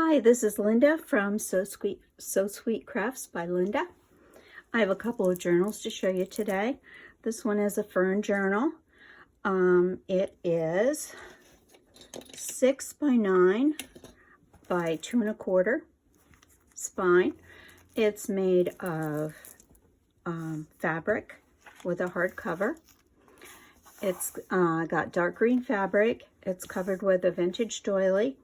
Hi, this is Linda from So Sweet Crafts by Linda. I have a couple of journals to show you today. This one is a fern journal. It is 6 by 9 by 2 1/4 spine. It's made of fabric with a hard cover. It's got dark green fabric. It's covered with a vintage doily.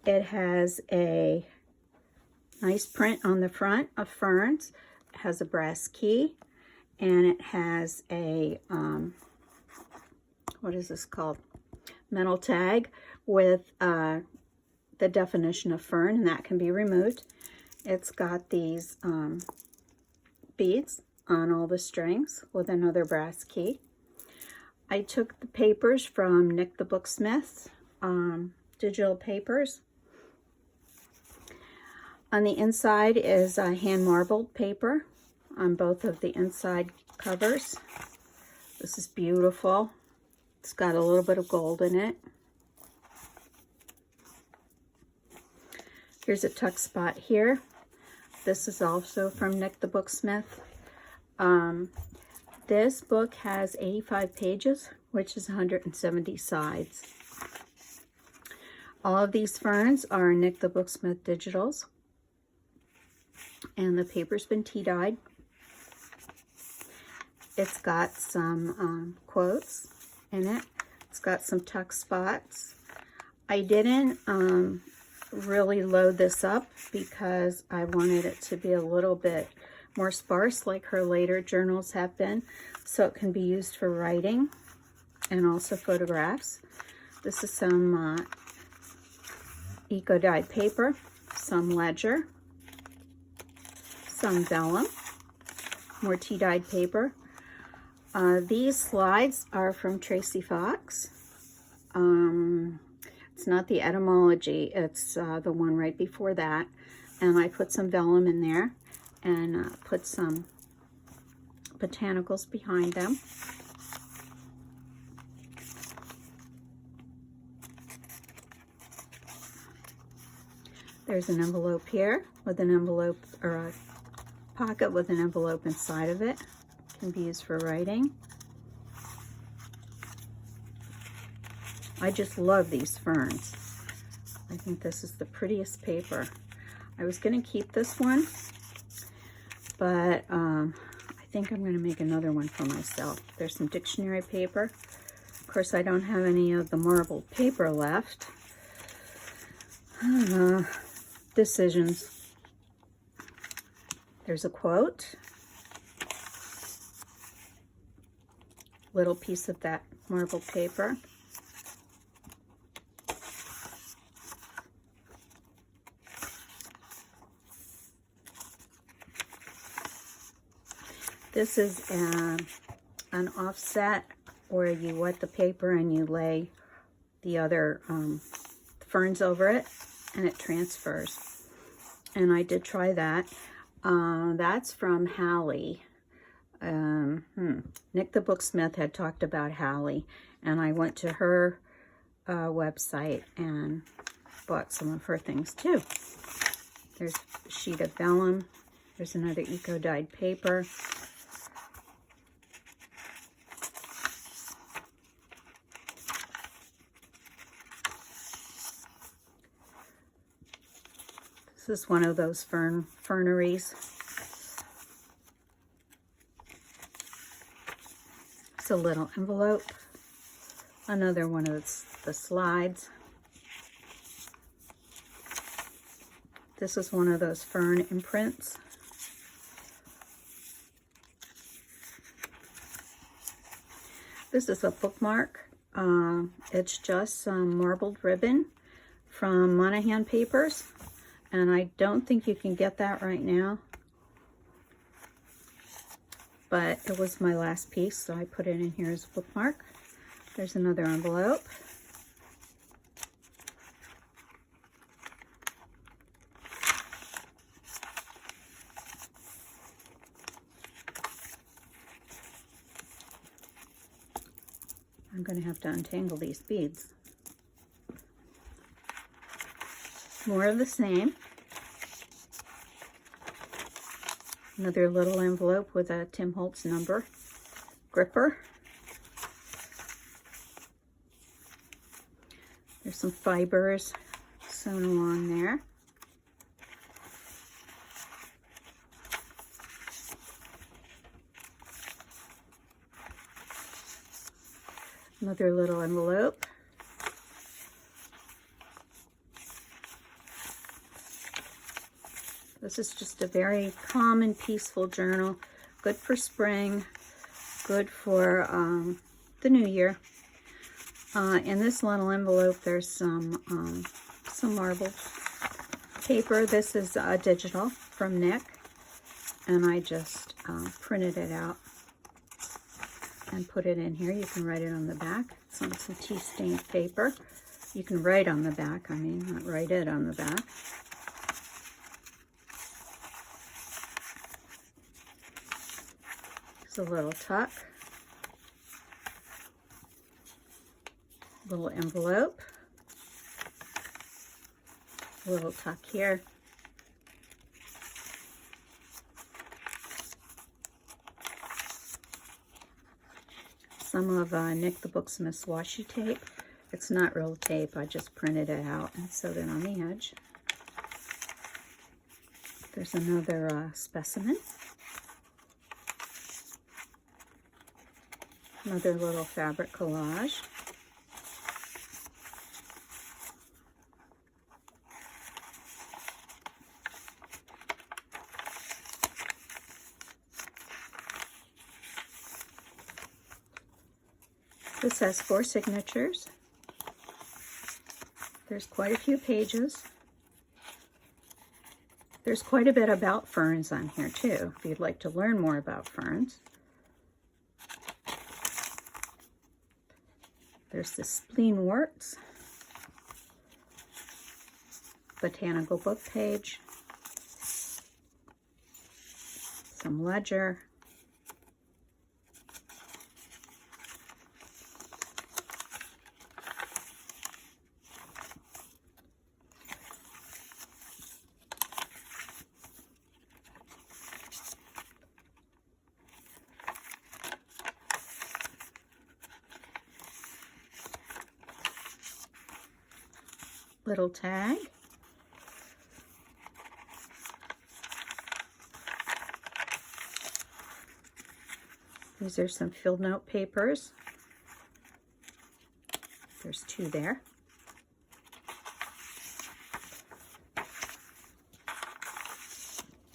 It has a nice print on the front of ferns. It has a brass key, and it has a, what is this called? Metal tag with the definition of fern, and that can be removed. It's got these beads on all the strings with another brass key. I took the papers from Nick the Booksmith, digital papers. On the inside is a hand marbled paper on both of the inside covers. This is beautiful. It's got a little bit of gold in it. Here's a tuck spot here. This is also from Nick the Booksmith. This book has 85 pages, which is 170 sides. All of these ferns are Nick the Booksmith digitals. And the paper's been tea-dyed. It's got some quotes in it. It's got some tuck spots. I didn't really load this up because I wanted it to be a little bit more sparse like her later journals have been, so it can be used for writing and also photographs. This is some eco-dyed paper, some ledger, some vellum, more tea-dyed paper. These slides are from Tracie Fox. It's not the etymology, it's the one right before that. And I put some vellum in there and put some botanicals behind them. There's an envelope here with an envelope, or a pocket with an envelope inside of it. Can be used for writing. I just love these ferns. I think this is the prettiest paper. I was going to keep this one, but I think I'm going to make another one for myself. There's some dictionary paper. Of course, I don't have any of the marbled paper left. Decisions. There's a quote. Little piece of that marbled paper. This is an offset where you wet the paper and you lay the other ferns over it and it transfers. And I did try that. That's from Hallie. Nick the Booksmith had talked about Hallie, and I went to her website and bought some of her things too. There's a sheet of vellum. There's another eco-dyed paper. This is one of those ferneries. It's a little envelope. Another one of the slides. This is one of those fern imprints. This is a bookmark. It's just some marbled ribbon from Monahan Papers. And I don't think you can get that right now. But it was my last piece, so I put it in here as a bookmark. There's another envelope. I'm going to have to untangle these beads. More of the same. Another little envelope with a Tim Holtz number gripper. There's some fibers sewn along there. Another little envelope. This is just a very calm and peaceful journal. Good for spring, good for the new year. In this little envelope, there's some marbled paper. This is digital from Nick, and I just printed it out and put it in here. You can write it on the back. It's on some tea-stained paper. You can write on the back, I mean, not write it on the back. It's a little tuck. Little envelope. A little tuck here. Some of Nick the Booksmith's washi tape. It's not real tape, I just printed it out and sewed it on the edge. There's another specimen. Another little fabric collage. This has 4 signatures. There's quite a few pages. There's quite a bit about ferns on here too, if you'd like to learn more about ferns. There's the spleenworts, botanical book page, some ledger, little tag, these are some field note papers. There's 2 there.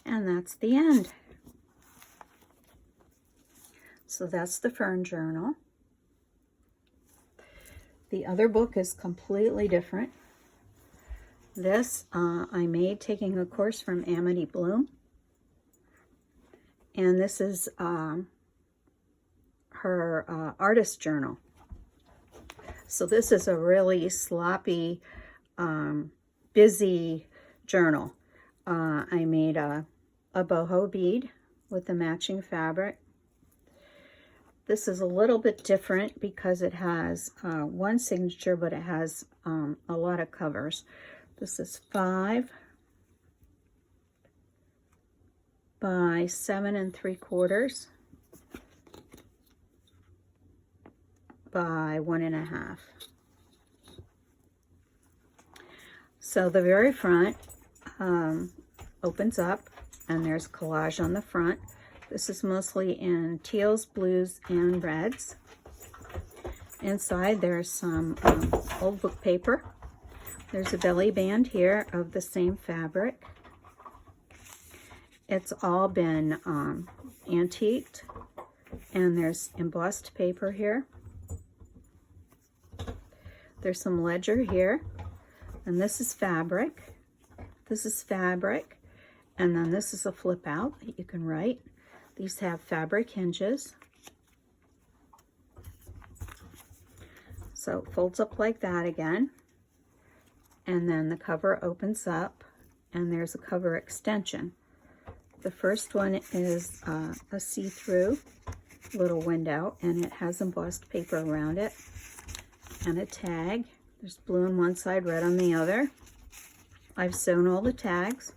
And that's the end. So that's the Fern Journal. The other book is completely different. This I made taking a course from Amity Bloom. And this is her artist journal. So this is a really sloppy, busy journal. I made a boho bead with the matching fabric. This is a little bit different because it has 1 signature, but it has a lot of covers. This is 5 by 7 3/4 by 1 1/2. So the very front opens up and there's collage on the front. This is mostly in teals, blues, and reds. Inside there's some old book paper. There's a belly band here of the same fabric. It's all been antiqued, and there's embossed paper here. There's some ledger here, and this is fabric. This is fabric, and then this is a flip out that you can write. These have fabric hinges. So it folds up like that again. And then the cover opens up and there's a cover extension. The first one is a see-through little window, and it has embossed paper around it and a tag. There's blue on one side, red on the other. I've sewn all the tags.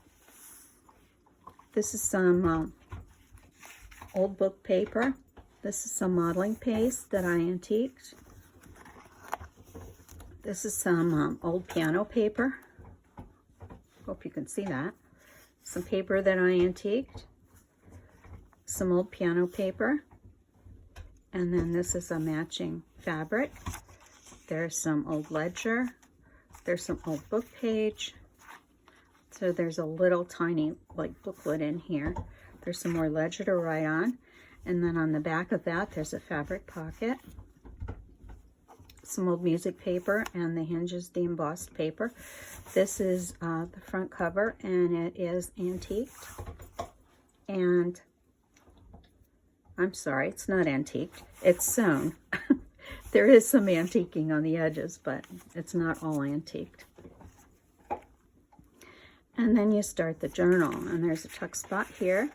This is some old book paper. This is some modeling paste that I antiqued. This is some old piano paper. Hope you can see that. Some paper that I antiqued. Some old piano paper. And then this is a matching fabric. There's some old ledger. There's some old book page. So there's a little tiny like booklet in here. There's some more ledger to write on. And then on the back of that, there's a fabric pocket. Some old music paper, and the hinge is the embossed paper. This is the front cover, and it is antiqued. And I'm sorry, it's not antiqued. It's sewn. There is some antiquing on the edges, but it's not all antiqued. And then you start the journal, and there's a tuck spot here.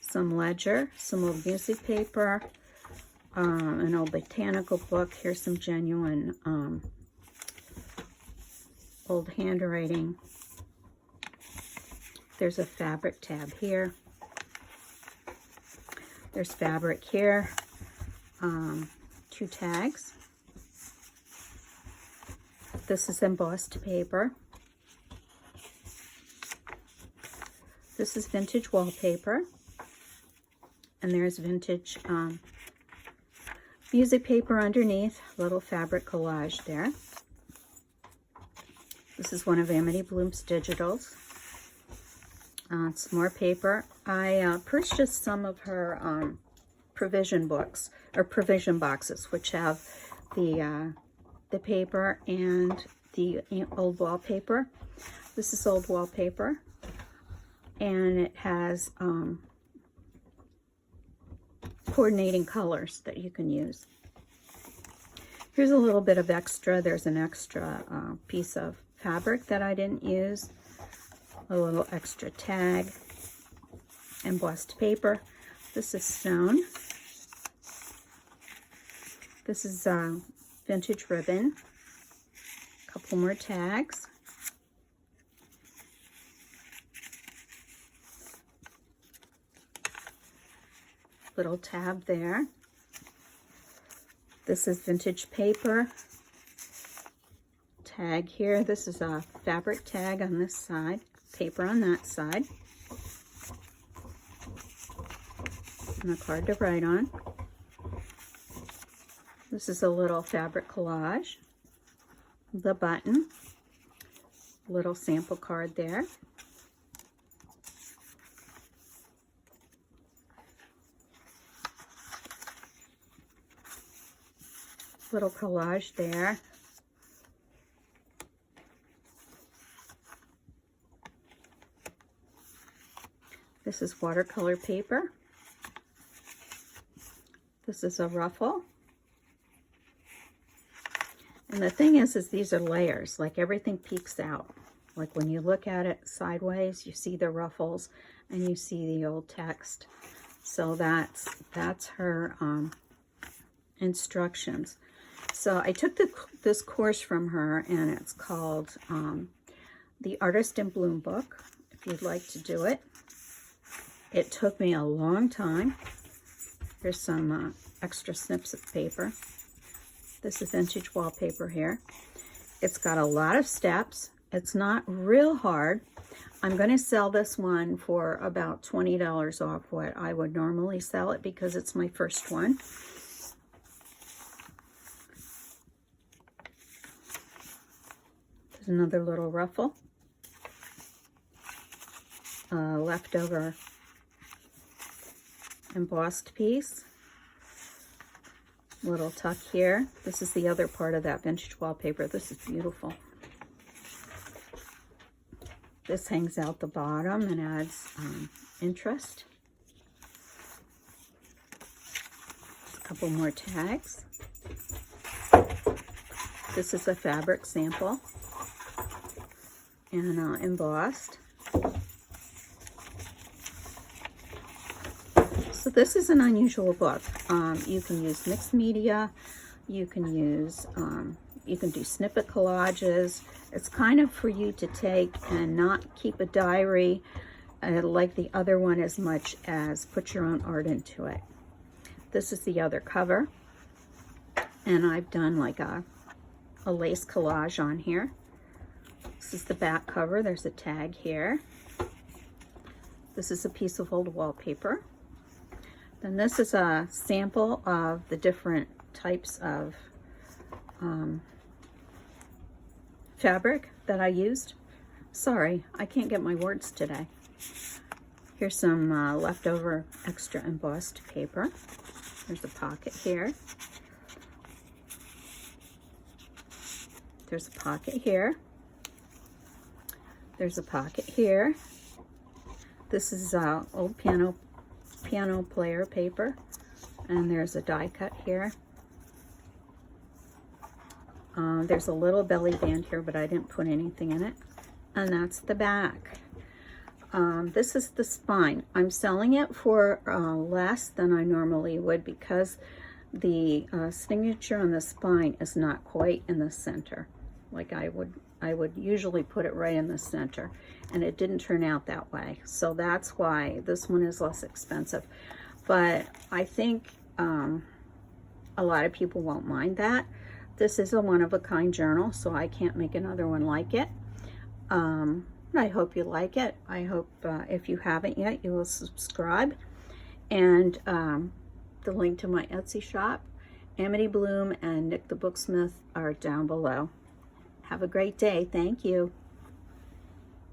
Some ledger, some old music paper, an old botanical book. Here's some genuine old handwriting. There's a fabric tab here. There's fabric here. 2 tags. This is embossed paper. This is vintage wallpaper. And there's vintage music paper underneath, little fabric collage there. This is one of Amity Bloom's digitals. Some more paper. I purchased some of her provision books, or provision boxes, which have the paper and the old wallpaper. This is old wallpaper, and it has coordinating colors that you can use. Here's a little bit of extra. There's an extra piece of fabric that I didn't use. A little extra tag. Embossed paper. This is sewn. This is vintage ribbon. A couple more tags. Little tab there. This is vintage paper. Tag here. This is a fabric tag on this side, paper on that side, and a card to write on. This is a little fabric collage. The button. Little sample card there. Little collage there. This is watercolor paper. This is a ruffle. And the thing is these are layers, like everything peeks out. Like when you look at it sideways, you see the ruffles and you see the old text. So that's her instructions. So I took this course from her, and it's called the Artist in Bloom book, if you'd like to do it. It took me a long time. Here's some extra snips of paper. This is vintage wallpaper here. It's got a lot of steps. It's not real hard. I'm going to sell this one for about $20 off what I would normally sell it, because it's my first one. There's another little ruffle. Leftover embossed piece. Little tuck here. This is the other part of that vintage wallpaper. This is beautiful. This hangs out the bottom and adds interest. A couple more tags. This is a fabric sample and embossed. So this is an unusual book. You can use mixed media. You can use You can do snippet collages. It's kind of for you to take and not keep a diary like the other one as much as put your own art into it. This is the other cover. And I've done like a lace collage on here. This is the back cover. There's a tag here. This is a piece of old wallpaper. Then this is a sample of the different types of fabric that I used. Sorry, I can't get my words today. Here's some leftover extra embossed paper. There's a pocket here. There's a pocket here. There's a pocket here. This is old piano player paper. And there's a die cut here. There's a little belly band here, but I didn't put anything in it. And that's the back. This is the spine. I'm selling it for less than I normally would because the signature on the spine is not quite in the center. Like I would usually put it right in the center, and it didn't turn out that way. So that's why this one is less expensive. But I think a lot of people won't mind that. This is a one-of-a-kind journal, so I can't make another one like it. I hope you like it. I hope if you haven't yet, you will subscribe. And the link to my Etsy shop, Amity Bloom and Nick the Booksmith, are down below. Have a great day. Thank you.